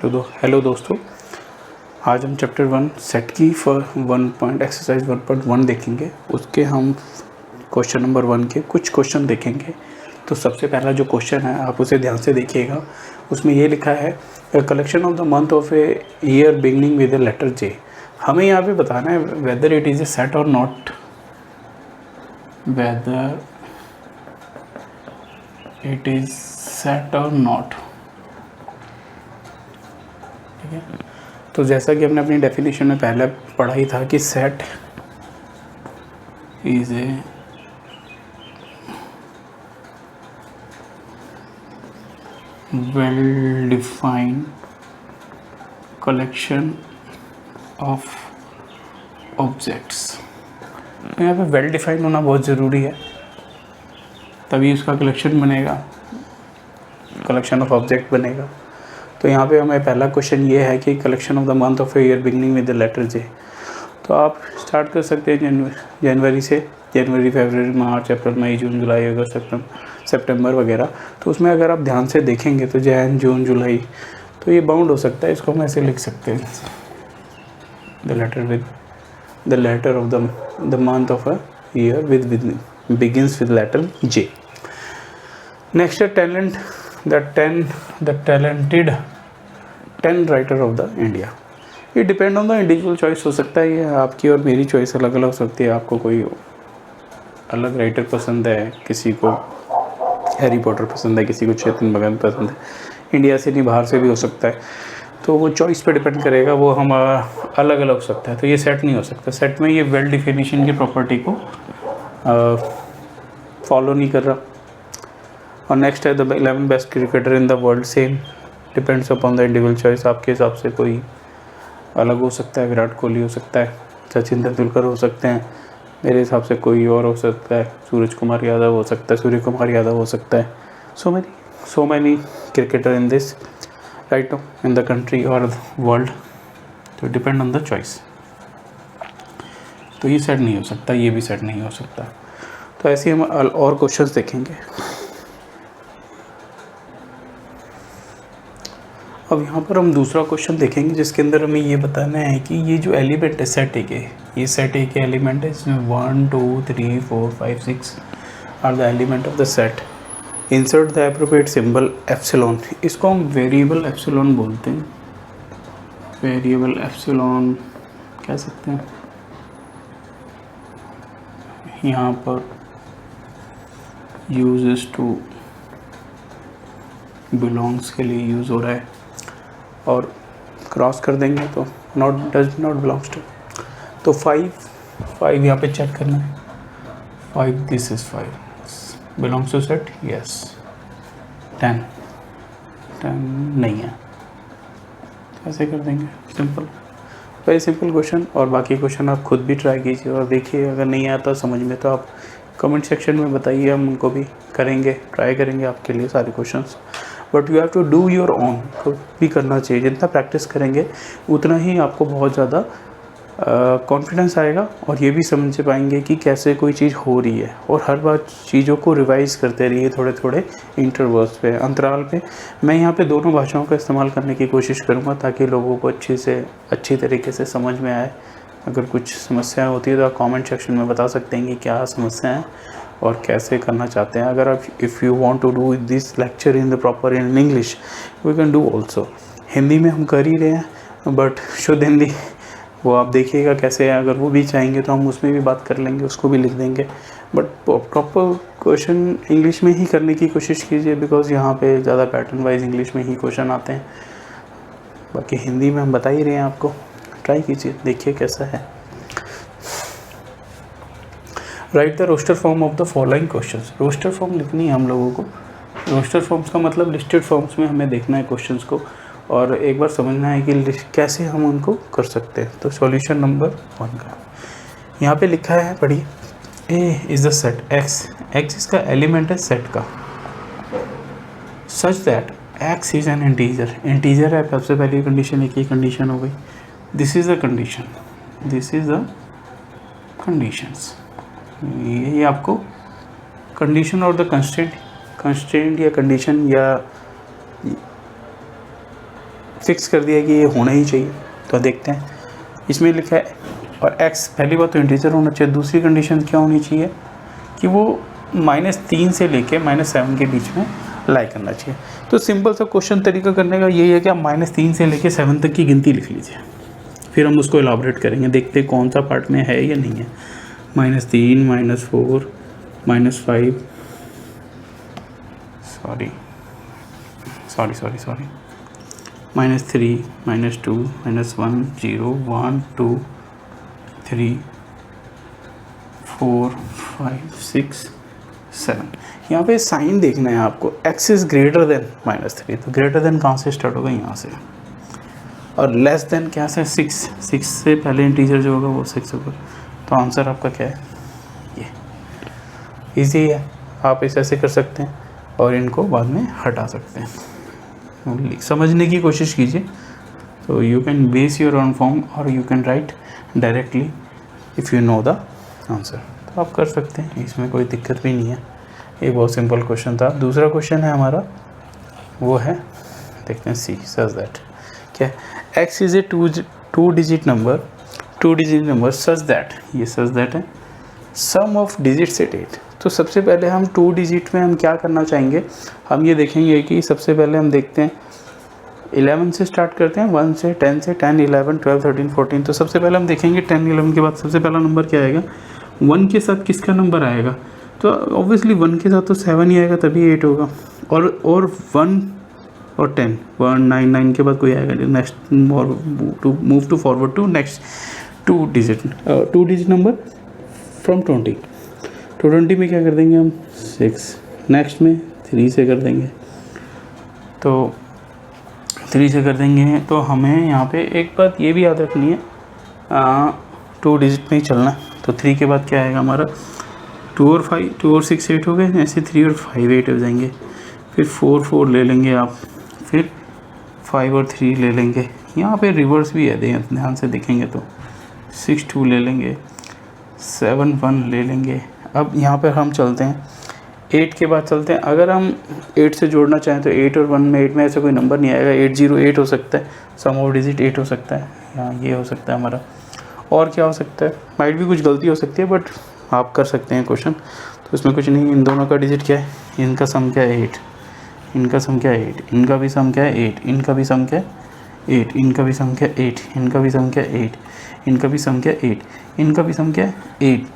Hello दोस्तों, आज हम चैप्टर 1 सेट की एक्सरसाइज 1.1 देखेंगे। उसके हम क्वेश्चन नंबर 1 के कुछ क्वेश्चन देखेंगे। तो सबसे पहला जो क्वेश्चन है आप उसे ध्यान से देखिएगा। उसमें ये लिखा है collection of the month of a year beginning with the letter J. हमें यहाँ पे बताना है whether it is a set or not, whether it is set or not. ठीक है, तो जैसा कि हमने अपनी डेफिनेशन में पहले पढ़ा ही था कि set is a well defined collection of objects. यहाँ पे वेल डिफाइंड होना बहुत ज़रूरी है, तभी उसका कलेक्शन बनेगा, कलेक्शन ऑफ ऑब्जेक्ट बनेगा। तो यहाँ पे हमें पहला क्वेश्चन ये है कि collection of the month of year beginning with the letter J. तो आप स्टार्ट कर सकते हैं जनवरी से, जनवरी, फरवरी, मार्च, अप्रैल, मई, जून, जुलाई, अगस्त, सितंबर वगैरह। तो उसमें अगर आप ध्यान से देखेंगे तो जैन, जून, जुलाई, तो ये बाउंड हो सकता है। इसको हम ऐसे लिख सकते हैं, the letter of the month of a year with begins with letter J. Next है talent, the talented 10 writer of the India. ये depend on the individual choice हो सकता है, ये आपकी और मेरी चॉइस अलग अलग हो सकती है। आपको कोई अलग राइटर पसंद है, किसी को हैरी पॉटर पसंद है, किसी को चेतन भगत पसंद है, इंडिया से नहीं बाहर से भी हो सकता है। तो वो चॉइस पे डिपेंड करेगा, वो हम अलग अलग हो सकता है। तो ये सेट नहीं हो सकता। सेट में ये वेल डिफिनीशन की प्रॉपर्टी को फॉलो नहीं कर रहा। और नेक्स्ट है the 11 best cricketer in the world. Same depends upon the individual choice. आपके हिसाब से कोई अलग हो सकता है, विराट कोहली हो सकता है, सचिन तेंदुलकर हो सकते हैं, मेरे हिसाब से कोई और हो सकता है, सूरज कुमार यादव हो सकता है, सूर्य कुमार यादव हो सकता है। So many cricketer in this right now in the country और वर्ल्ड। तो डिपेंड ऑन द चॉइस। तो ये सेट नहीं हो सकता, ये भी सेट नहीं हो सकता। तो ऐसे हम और क्वेश्चंस देखेंगे। अब यहाँ पर हम दूसरा क्वेश्चन देखेंगे जिसके अंदर हमें ये बताना है कि ये जो एलिमेंट है सेट ए के, ये सेट ए के एलिमेंट है। इसमें 1 2 3 4 5 6 are the element of the set. Insert the appropriate symbol epsilon. इसको हम वेरिएबल एप्सिलॉन बोलते हैं, वेरिएबल एप्सिलॉन कह सकते हैं। यहाँ पर यूजेस टू बिलोंग्स के लिए यूज़ हो रहा है, और क्रॉस कर देंगे तो not does not belongs to. तो 5 यहाँ पे चेक करना है। 5 this is 5 belongs to set, yes. 10 नहीं है, ऐसे कर देंगे। Simple, very simple question. और बाकी क्वेश्चन आप खुद भी ट्राई कीजिए और देखिए, अगर नहीं आता समझ में तो आप कमेंट सेक्शन में बताइए, हम उनको भी करेंगे, ट्राई करेंगे आपके लिए सारे questions. But you have to do your own, खुद भी करना चाहिए। जितना प्रैक्टिस करेंगे उतना ही आपको बहुत ज़्यादा कॉन्फिडेंस आएगा, और ये भी समझ पाएंगे कि कैसे कोई चीज़ हो रही है। और हर बार चीज़ों को रिवाइज़ करते रहिए, थोड़े थोड़े इंटरवल्स पे, अंतराल पे। मैं यहाँ पे दोनों भाषाओं का इस्तेमाल करने की कोशिश करूँगा ताकि लोगों को अच्छी तरीके से समझ में आए। अगर कुछ समस्या होती है तो आप कमेंट सेक्शन में बता सकते हैं कि क्या समस्या है और कैसे करना चाहते हैं। अगर आप if you want to do this lecture in the proper in English, we can do also. Hindi में हम कर ही रहे हैं, बट शुद्ध हिंदी वो आप देखिएगा कैसे है। अगर वो भी चाहेंगे तो हम उसमें भी बात कर लेंगे, उसको भी लिख देंगे। बट प्रॉपर क्वेश्चन इंग्लिश में ही करने की कोशिश कीजिए, बिकॉज यहाँ पे ज़्यादा पैटर्न वाइज इंग्लिश में ही क्वेश्चन आते हैं। बाकी हिंदी में हम बता ही रहे हैं आपको, ट्राई कीजिए, देखिए कैसा है। Write the roster form of the following questions. Roster form लिखनी है हम लोगों को। रोस्टर फॉर्म्स का मतलब लिस्टेड फॉर्म्स में हमें देखना है क्वेश्चंस को, और एक बार समझना है कि कैसे हम उनको कर सकते हैं। तो सॉल्यूशन नंबर 1 का यहाँ पे लिखा है, पढ़िए। A is the set x इसका एलिमेंट है सेट का, such that x is an integer है। सबसे पहली कंडीशन एक ही कंडीशन हो गई। This is the condition, this is the conditions. ये आपको कंडीशन और द कंस्टेंट या कंडीशन या फिक्स कर दिया कि ये होना ही चाहिए। तो देखते हैं इसमें लिखा है, और x पहली बात तो इंटीजर होना चाहिए, दूसरी कंडीशन क्या होनी चाहिए कि वो -3 से लेके -7 के बीच में लाई करना चाहिए। तो सिंपल सा क्वेश्चन तरीका करने का यही है कि आप -3 से लेके 7 तक की गिनती लिख लीजिए, फिर हम उसको एलाबोरेट करेंगे, देखते हैं कौन सा पार्ट में है या नहीं है। -3 -4 -5 सॉरी -3 -2 -1 0 1 2 3 4 5 6 7। यहाँ पे साइन देखना है आपको, x इज़ ग्रेटर देन -3, तो ग्रेटर देन कहाँ से स्टार्ट होगा, यहाँ से, और लेस देन क्या से 6 से पहले इंटीजर जो होगा वो 6 होगा। तो आंसर आपका क्या है, ये इजी है, आप इसे ऐसे कर सकते हैं और इनको बाद में हटा सकते हैं। समझने की कोशिश कीजिए, तो you can base your on form or you can write directly if you know the answer, तो आप कर सकते हैं, इसमें कोई दिक्कत भी नहीं है। ये बहुत सिंपल क्वेश्चन था। दूसरा क्वेश्चन है हमारा, वो है देखते हैं सी, सच दैट क्या है, x is a two digit number such that, ये सच दैट है, सम ऑफ डिजिट्स एट 8। तो सबसे पहले हम 2 डिजिट में हम क्या करना चाहेंगे, हम ये देखेंगे कि सबसे पहले हम देखते हैं 11 से स्टार्ट करते हैं, 1 से 10 से 10 11 12 13 14। तो सबसे पहले हम देखेंगे 10 11 के बाद सबसे पहला नंबर क्या आएगा, 1 के साथ किसका नंबर आएगा, तो ऑब्वियसली 1 के साथ तो 7 ही आएगा, तभी 8 होगा, और 1 और 10 1 9 9 के बाद कोई आएगा नहीं। Next move to forward to next 2 digit number from 20 to 20 में क्या कर देंगे हम 6, नेक्स्ट में 3 से कर देंगे, तो 3 से कर देंगे। तो हमें यहाँ पे एक बात ये भी याद रखनी है, 2 डिजिट में ही चलना है। तो 3 के बाद क्या आएगा हमारा, 2 और 6 8 हो गए, ऐसे 3 और 5 8 हो जाएंगे, फिर 4 ले लेंगे आप, फिर 5 और 3 ले लेंगे, यहाँ पे रिवर्स भी है, ध्यान से देखेंगे तो 6 2 ले लेंगे, 7 1 ले लेंगे। अब यहाँ पर हम चलते हैं 8 के बाद चलते हैं, अगर हम 8 से जोड़ना चाहें तो 8 और 1 में 8 में ऐसा कोई नंबर नहीं आएगा, 808 हो सकता है, सम ऑफ डिजिट 8 हो सकता है, यहाँ ये हो सकता है हमारा, और क्या हो सकता है, माइट भी कुछ गलती हो सकती है, बट आप कर सकते हैं क्वेश्चन, तो इसमें कुछ नहीं। इन दोनों का डिजिट क्या है, इनका सम क्या है 8, इनका सम क्या है 8, इनका भी सम क्या है 8, इनका भी सम क्या है 8, इनका भी सम क्या है 8, इनका भी सम क्या है 8, इनका भी सम क्या है 8, इनका भी सम क्या है 8।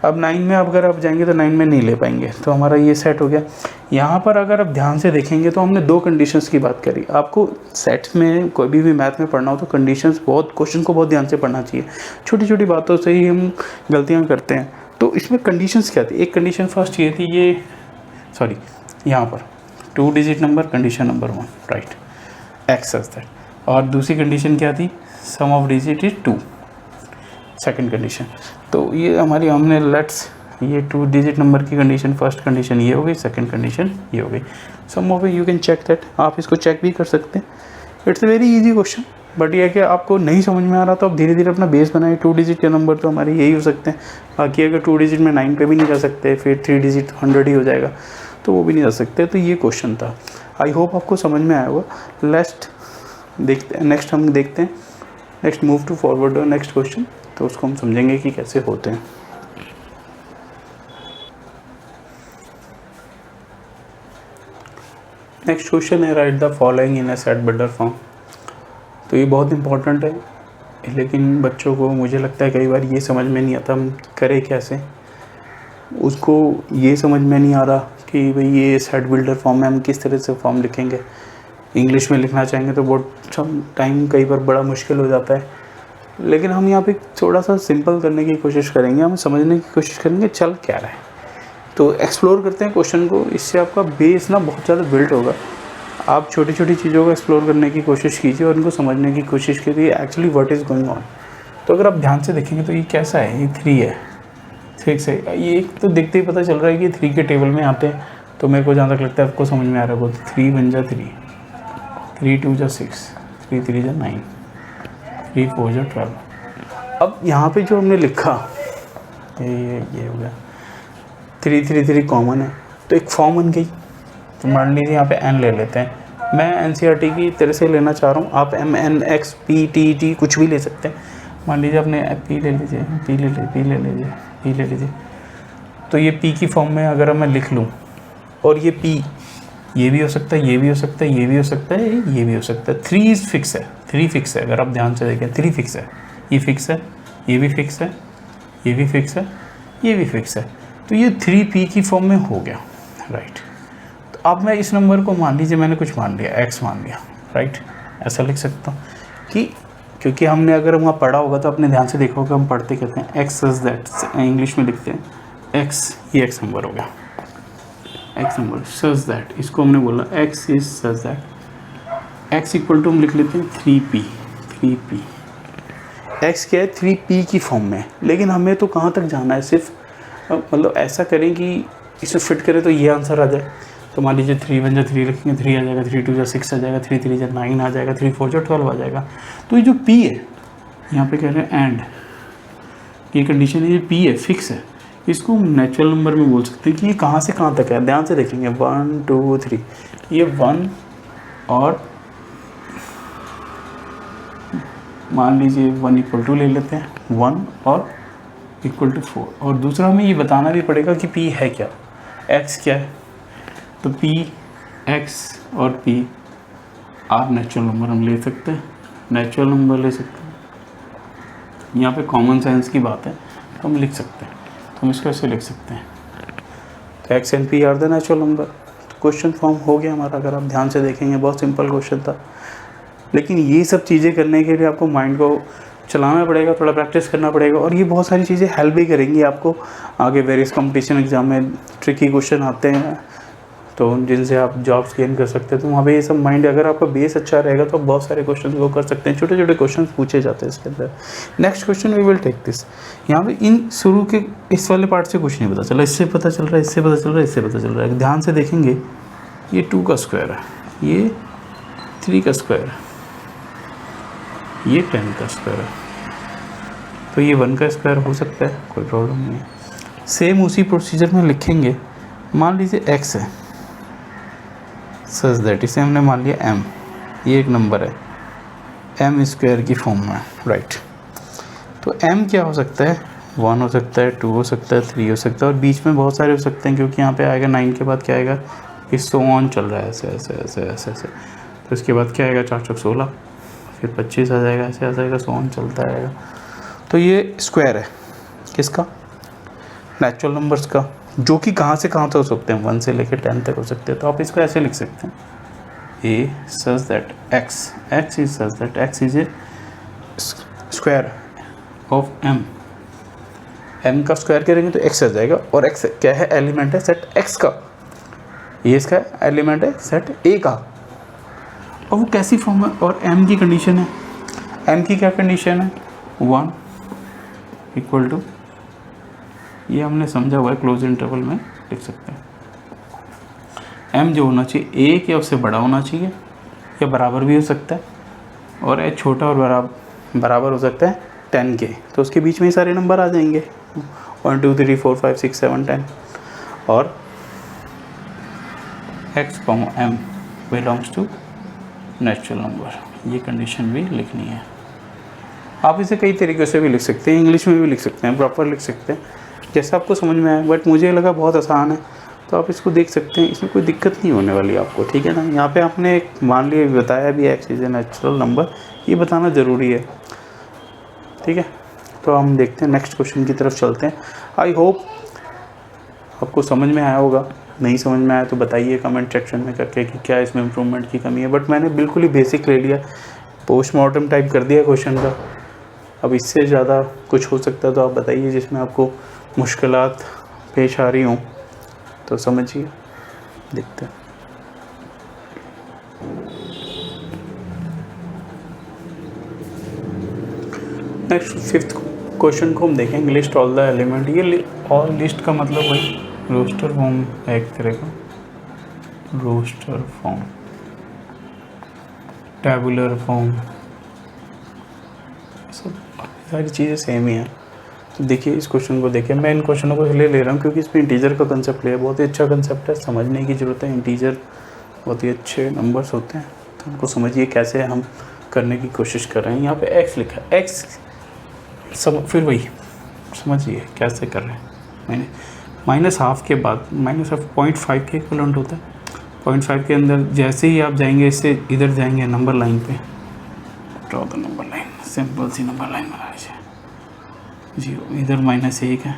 अब 9 में अगर आप जाएंगे तो 9 में नहीं ले पाएंगे, तो हमारा ये सेट हो गया। यहाँ पर अगर आप ध्यान से देखेंगे तो हमने 2 कंडीशंस की बात करी। आपको सेट्स में कोई भी मैथ में पढ़ना हो तो कंडीशंस क्वेश्चन को बहुत ध्यान से पढ़ना चाहिए, छोटी छोटी बातों से ही हम गलतियाँ करते हैं। तो इसमें कंडीशंस क्या थी, एक कंडीशन फर्स्ट ये थी, ये सॉरी यहाँ पर 2 digit number, condition number 1 right, x such that, और दूसरी कंडीशन क्या थी, sum of digit is 2, second condition. तो ये हमारी हमने ये 2 डिजिट नंबर की कंडीशन, फर्स्ट कंडीशन ये हो गई, सेकंड कंडीशन ये हो गई। Sum of you can check that, आप इसको चेक भी कर सकते हैं। It's a very easy question, but ये है कि आपको नहीं समझ में आ रहा तो आप धीरे धीरे अपना बेस बनाए। 2 डिजिट के नंबर तो हमारे यही हो सकते हैं, बाकी अगर 2 डिजिट में 9 पे भी नहीं जा सकते, फिर 3 डिजिट 100 ही हो जाएगा, तो वो भी नहीं जा सकते। तो ये क्वेश्चन था, आई होप आपको समझ में आया होगा। नेक्स्ट हम देखते हैं, next move to forward next question, तो उसको हम समझेंगे कि कैसे होते हैं। नेक्स्ट क्वेश्चन है write the following in a set builder form. तो ये बहुत इंपॉर्टेंट है, लेकिन बच्चों को मुझे लगता है कई बार ये समझ में नहीं आता हम करें कैसे, उसको ये समझ में नहीं आ रहा कि भाई ये सेट बिल्डर फॉर्म में हम किस तरह से फॉर्म लिखेंगे। इंग्लिश में लिखना चाहेंगे तो बहुत टाइम कई बार बड़ा मुश्किल हो जाता है, लेकिन हम यहाँ पे थोड़ा सा सिंपल करने की कोशिश करेंगे, हम समझने की कोशिश करेंगे चल क्या रहा है। तो एक्सप्लोर करते हैं क्वेश्चन को, इससे आपका बेस ना बहुत ज़्यादा बिल्ड होगा। आप छोटी छोटी चीज़ों को एक्सप्लोर करने की कोशिश कीजिए और उनको समझने की कोशिश कीजिए actually what is going on. तो अगर आप ध्यान से देखेंगे तो ये कैसा है, ये 3 है, 6 है, ये एक तो देखते ही पता चल रहा है कि 3 के टेबल में आते हैं। तो मेरे को जहाँ तक लगता है आपको समझ में आ रहा है, 3 1 जा 3, 3 2 जा 6, 3 3 जा 9, 3 4 जा 12। अब यहाँ पे जो हमने लिखा ये हो गया, 3 3 3 कॉमन है, तो एक फॉर्म बन गई। तो मान लीजिए यहाँ पे n ले लेते हैं, मैं NCERT की तरह से लेना चाह रहा हूँ, आप MN, X, P, T कुछ भी ले सकते हैं। मान लीजिए अपने P ले लीजिए, P ले लीजिए, तो ये P की फॉर्म में अगर मैं लिख लूँ, और ये P ये भी हो सकता है, ये भी हो सकता है, ये भी हो सकता है, ये भी हो सकता है। 3 फिक्स है, 3 फिक्स है। अगर आप ध्यान से देखें 3 फिक्स है, ये फिक्स है, ये भी फिक्स है, ये भी फिक्स है, ये भी फिक्स है। तो ये 3P की फॉर्म में हो गया, राइट। तो अब मैं इस नंबर को मान लीजिए मैंने कुछ मान लिया, x मान लिया, राइट। ऐसा लिख सकता हूँ कि क्योंकि हमने अगर वहाँ पढ़ा होगा तो अपने ध्यान से देखा होगा हम पढ़ते कहते हैं x सच दैट, इंग्लिश में लिखते हैं x, ये x नंबर हो गया, x नंबर सच दैट, इसको हमने बोला x is such that, x equal to हम लिख लेते हैं 3p, 3p। x क्या है 3p की फॉर्म में, लेकिन हमें तो कहाँ तक जाना है, सिर्फ मतलब ऐसा करें कि इसे फिट करें तो ये आंसर आ जाए। तो मान लीजिए 3 1 3 लिखेंगे, 3 आ जाएगा, 3 2 6 आ जाएगा, 3 3 9 आ जाएगा, 3 4 12 आ जाएगा। तो ये जो P है, यहाँ पे कह रहे हैं एंड, ये कंडीशन है, ये P है, फिक्स है। इसको हम नेचुरल नंबर में बोल सकते हैं कि ये कहाँ से कहाँ तक है। ध्यान से देखेंगे 1 2 3, ये 1 और मान लीजिए 1 इक्वल टू ले लेते हैं, 1 और इक्वल टू 4। और दूसरा हमें ये बताना भी पड़ेगा कि P है क्या, X क्या है। तो P, X और P आप नेचुरल नंबर हम ले सकते हैं, नेचुरल नंबर ले सकते हैं। यहाँ पे कॉमन सेंस की बात है तो हम लिख सकते हैं, तो हम इसको ऐसे लिख सकते हैं। तो X and P are the natural number. तो क्वेश्चन फॉर्म हो गया हमारा। अगर आप ध्यान से देखेंगे बहुत सिंपल क्वेश्चन था, लेकिन ये सब चीज़ें करने के लिए आपको माइंड को चलाना पड़ेगा, थोड़ा प्रैक्टिस करना पड़ेगा, और ये बहुत सारी चीज़ें हेल्प भी करेंगी आपको आगे वेरियस कंपटीशन एग्जाम में। ट्रिकी क्वेश्चन आते हैं तो जिनसे आप जॉब्स गेन कर सकते हैं, तो वहाँ पे ये सब माइंड, अगर आपका बेस अच्छा रहेगा तो बहुत सारे क्वेश्चन को कर सकते हैं। छोटे छोटे क्वेश्चन पूछे जाते हैं इसके अंदर। Next question we will take this. यहाँ पे इन शुरू के इस वाले पार्ट से कुछ नहीं पता चला, इससे पता चल रहा है, इससे पता चल रहा है, इससे पता चल रहा है। ध्यान से देखेंगे ये 2 का स्क्वायर है, ये 3 का स्क्वायर है, ये 10 का स्क्वायर है, तो ये 1 का स्क्वायर हो सकता है, कोई प्रॉब्लम नहीं है। सेम उसी प्रोसीजर में लिखेंगे। मान लीजिए x है सच दैट, इसे हमने मान लिया m, ये एक नंबर है, m स्क्वायर की फॉर्म में, राइट। तो m क्या हो सकता है, 1 हो सकता है, 2 हो सकता है, 3 हो सकता है, और बीच में बहुत सारे हो सकते हैं, क्योंकि यहाँ पे आएगा 9 के बाद क्या आएगा, इस सो ऑन चल रहा है, ऐसे ऐसे ऐसे ऐसे ऐसे। तो इसके बाद क्या आएगा, 4 4 16, फिर 25 आ जाएगा, ऐसे आ जाएगा, सो ऑन चलता रहेगा। तो ये स्क्वायर है किसका, नेचुरल नंबर्स का, जो कि कहाँ से कहाँ तक हो सकते हैं, 1 से लेकर 10 तक हो सकते हैं। तो आप इसको ऐसे लिख सकते हैं, a such that x is such that x is a square of m का स्क्वायर करेंगे तो x आ जाएगा, और x क्या है, एलिमेंट है सेट x का, ये इसका एलिमेंट है सेट a का। और वो कैसी फॉर्म है, और m की कंडीशन है, m की क्या कंडीशन है, 1 इक्वल टू, ये हमने समझा हुआ है, क्लोज इंटरवल में लिख सकते हैं। m जो होना चाहिए a के उससे बड़ा होना चाहिए, या बराबर भी हो सकता है, और h छोटा और बराबर हो सकता है 10 के। तो उसके बीच में ही सारे नंबर आ जाएंगे, 1 2 3 4 5 6 7 10, और x, m belongs to natural number. ये कंडीशन भी लिखनी है। आप इसे कई तरीक़े से भी लिख सकते हैं, इंग्लिश में भी लिख सकते हैं, प्रॉपर लिख सकते हैं, जैसा आपको समझ में आए। बट मुझे लगा बहुत आसान है, तो आप इसको देख सकते हैं, इसमें कोई दिक्कत नहीं होने वाली आपको, ठीक है ना। यहाँ पे आपने एक मान लिया बताया भी x is a natural number, ये बताना ज़रूरी है, ठीक है। तो हम देखते हैं नेक्स्ट क्वेश्चन की तरफ चलते हैं। आई होप आपको समझ में आया होगा, नहीं समझ में आया तो बताइए कमेंट सेक्शन में करके कि क्या इसमें इम्प्रूवमेंट की कमी है। बट मैंने बिल्कुल ही बेसिक ले लिया, पोस्टमार्टम टाइप कर दिया क्वेश्चन का। अब इससे ज़्यादा कुछ हो सकता है तो आप बताइए, जिसमें आपको मुश्किलात पेश आ रही हों तो समझिए। देखते हैं नेक्स्ट 5th क्वेश्चन को हम देखेंगे। List all the element. ये ऑल लिस्ट का मतलब वही रोस्टर फॉर्म है, एक तरह का रोस्टर फॉर्म, टेबुलर फॉर्म, सब सारी चीज़ें सेम ही हैं। तो देखिए इस क्वेश्चन को देखिए, मैं इन क्वेश्चनों को इसलिए ले रहा हूँ क्योंकि इसमें इंटीजर का कंसेप्ट लिया है, बहुत ही अच्छा कंसेप्ट है, समझने की ज़रूरत है। इंटीजर बहुत ही अच्छे नंबर्स होते हैं, तो उनको समझिए कैसे हम करने की कोशिश कर रहे हैं। यहाँ पे एक्स लिखा है, एक्स सब फिर वही समझिए कैसे कर रहे हैं। माइनस हाफ के बाद माइनस हाफ 0.5 के इक्वलेंट होता है। 0.5 के अंदर जैसे ही आप जाएंगे इससे इधर जाएंगे नंबर लाइन पे, draw the number line, simple सी नंबर लाइन बना लीजिए। 0 इधर -1 है,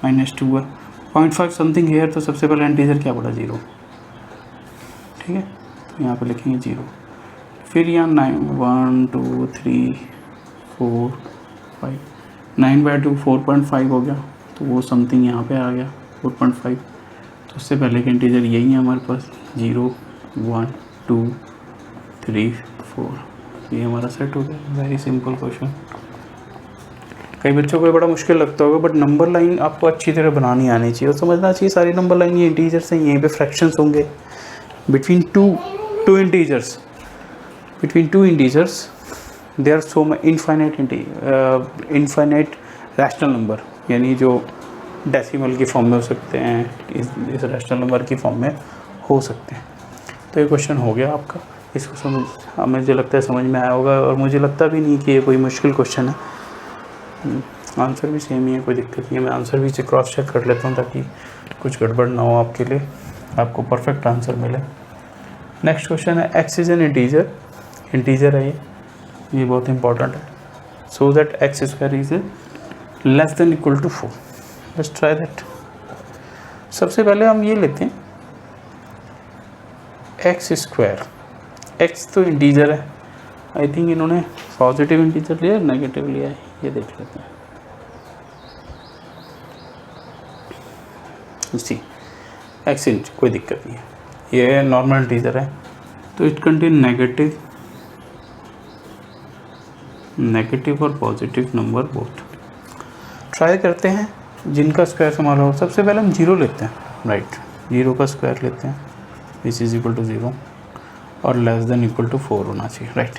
-2 है, 0.5 समथिंग हेयर, तो सबसे पहले इंटीजर क्या पड़ा 0, ठीक है। तो यहाँ पे लिखेंगे 0, फिर यहाँ 9 1 2 3 4 5 9/2 4.5 हो गया, तो वो समथिंग यहाँ पे आ गया 4.5। तो उससे पहले के इंटीजर यही है हमारे पास 0 1 2 3 4, ये हमारा सेट हो गया। Very simple question. कई बच्चों को बड़ा मुश्किल लगता होगा, बट नंबर लाइन आपको अच्छी तरह बनानी आनी चाहिए और समझना चाहिए सारी नंबर लाइन ये इंटीजर्स हैं, यहीं पे फ्रैक्शंस होंगे between two integers. Between two integers there are so many infinite rational number, यानी जो डेसिमल की फॉर्म में हो सकते हैं, इस रैशनल नंबर की फॉर्म में हो सकते हैं। तो ये क्वेश्चन हो गया आपका, इसको समझ मुझे लगता है समझ में आया होगा, और मुझे लगता भी नहीं कि ये कोई मुश्किल क्वेश्चन है। आंसर भी सेम ही है, कोई दिक्कत नहीं है। मैं आंसर भी क्रॉस चेक कर लेता हूँ ताकि कुछ गड़बड़ ना हो आपके लिए, आपको परफेक्ट आंसर मिले। नेक्स्ट क्वेश्चन है एक्स इज एन इंटीजर है ये बहुत इंपॉर्टेंट है। So that x square is less than equal to 4। Let's try that. सबसे पहले हम ये लेते हैं एक्स स्क्वायर, एक्स तो इंटीजर है, आई थिंक इन्होंने पॉजिटिव इंटीजर लिया है नेगेटिव लिया है, ये देख लेते हैं। सी एक्स इंच कोई दिक्कत नहीं है, ये नॉर्मल इंटीजर है, तो इट कंटेन नेगेटिव और पॉजिटिव नंबर बोथ। ट्राई करते हैं जिनका स्क्वायर हमारा हो। सबसे पहले हम 0 लेते हैं, राइट, 0 का स्क्वायर लेते हैं, दिस इज इक्वल टू 0 और लेस देन इक्वल टू 4 होना चाहिए, राइट।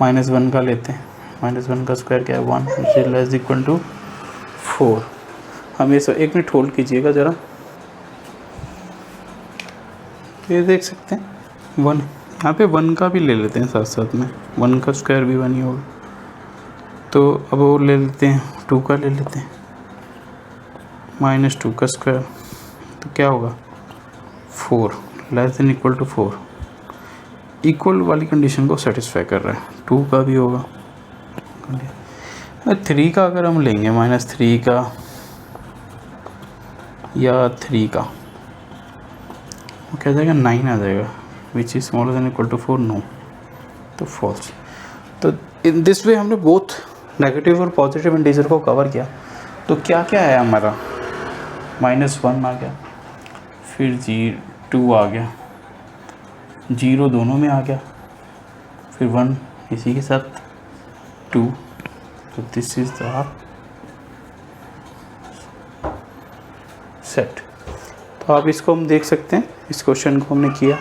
-1 का लेते हैं, -1 का स्क्वायर क्या है 1, which is less equal to 4। हम ये सब 1 मिनट होल्ड कीजिएगा ज़रा, ये देख सकते हैं 1, यहाँ पे 1 का भी ले लेते हैं साथ साथ में, 1 का स्क्वायर भी 1 ही होगा। तो अब वो ले लेते हैं 2 का ले लेते हैं, -2 का स्क्वायर, तो क्या होगा 4, less than equal to 4। Equal वाली कंडीशन को सेटिस्फाई कर रहा है। 2 का भी होगा, 3 का अगर हम लेंगे, -3 का या 3 का, वो क्या जाएगा 9 आ जाएगा, which is smaller than equal to 4, no, तो फॉल्स। तो इन दिस वे हमने बोथ नेगेटिव और पॉजिटिव इंटीजर को कवर किया। तो क्या क्या है हमारा, -1 आ गया, फिर 2 आ गया, 0 दोनों में आ गया, फिर 1 इसी के साथ 2, तो दिस इज द सेट। तो आप इसको हम देख सकते हैं, इस क्वेश्चन को हमने किया,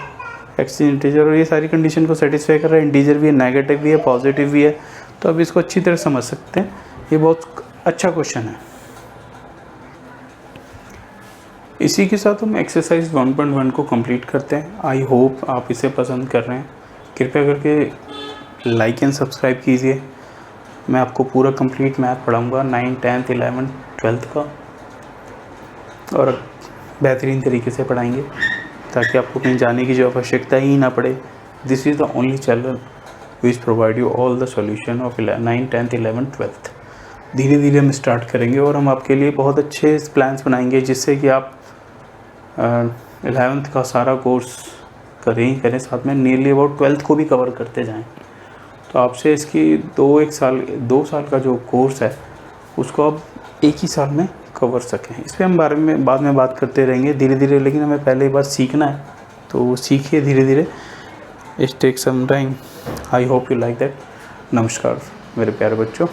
एक्स इंटीजर, और ये सारी कंडीशन को सेटिस्फाई कर रहा है, इंटीजर भी है, नेगेटिव भी है, पॉजिटिव भी है, तो अब इसको अच्छी तरह समझ सकते हैं। ये बहुत अच्छा क्वेश्चन है। इसी के साथ हम एक्सरसाइज 1.1 को कंप्लीट करते हैं। आई होप आप इसे पसंद कर रहे हैं। कृपया करके लाइक एंड सब्सक्राइब कीजिए। मैं आपको पूरा complete math पढ़ाऊँगा 9th 10th 11th 12th का, और बेहतरीन तरीके से पढ़ाएंगे ताकि आपको कहीं जाने की जो आवश्यकता ही ना पड़े। This is the only channel which provide you all the solution of 9th 10th 11th 12th। धीरे धीरे हम स्टार्ट करेंगे और हम आपके लिए बहुत अच्छे प्लान्स बनाएंगे जिससे कि आप 11th का सारा कोर्स करें ही करें, साथ में नियरली अबाउट 12th को भी कवर करते जाएं। तो आपसे इसकी 2 साल का जो कोर्स है उसको आप एक ही साल में कवर सकें। इस पर हम बाद में बात करते रहेंगे धीरे धीरे, लेकिन हमें पहले एक बार सीखना है, तो सीखिए धीरे धीरे। It take some time. I hope you like that. नमस्कार मेरे प्यारे बच्चों।